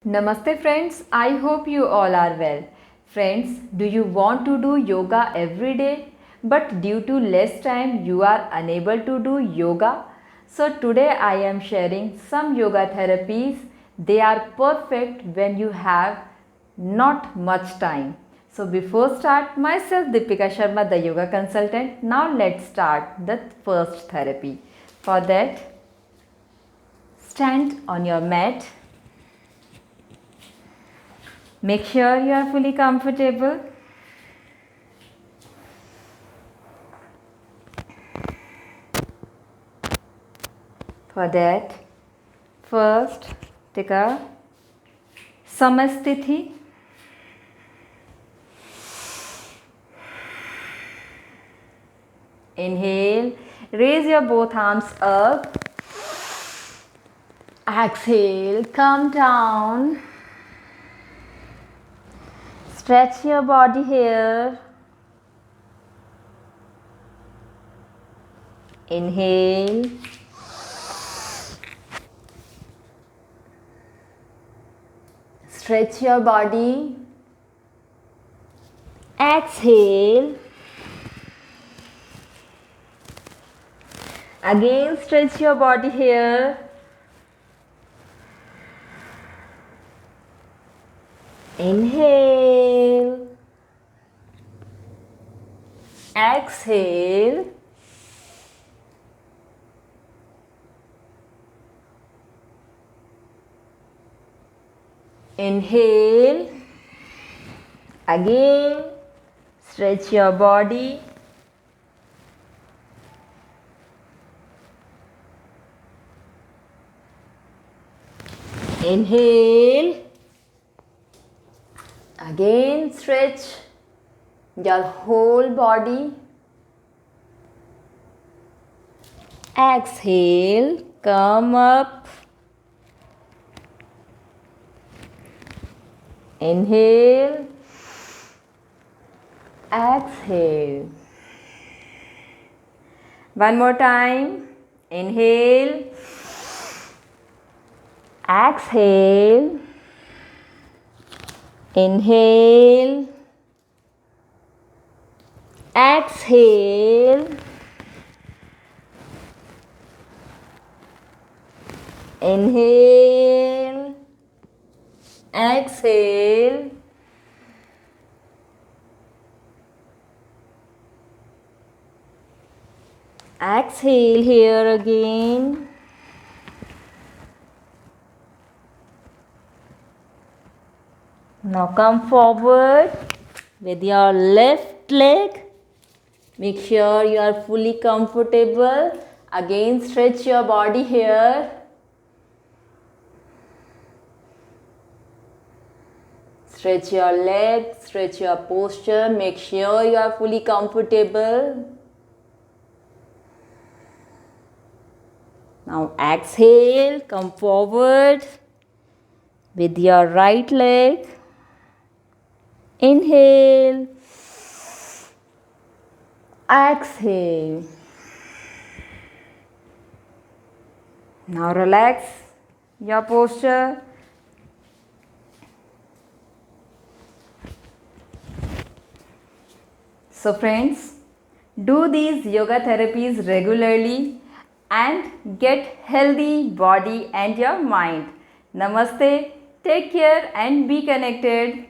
Namaste friends, I hope you all are well. Friends, do you want to do yoga every day but due to less time you are unable to do yoga? So today I am sharing some yoga therapies. They are perfect when you have not much time. So before start, myself Deepika Sharma, the yoga consultant. Now let's start the first therapy. For that, stand on your mat. Make sure you are fully comfortable. For that, first take a Samasthiti. Inhale, raise your both arms up. Exhale, come down. Stretch your body here. Inhale. Stretch your body. Exhale. Again stretch your body here. Inhale. Exhale. Inhale. Again stretch your body. Inhale. Again stretch your whole body. Exhale, come up. Inhale. Exhale. One more time. Inhale. Exhale. Inhale. Exhale. Inhale. Exhale. Exhale here again. Now come forward with your left leg. Make sure you are fully comfortable. Again stretch your body here. Stretch your leg, stretch your posture. Make sure you are fully comfortable. Now exhale, come forward with your right leg. Inhale. Exhale. Now relax your posture. So friends, do these yoga therapies regularly and get healthy body and your mind. Namaste, take care and be connected.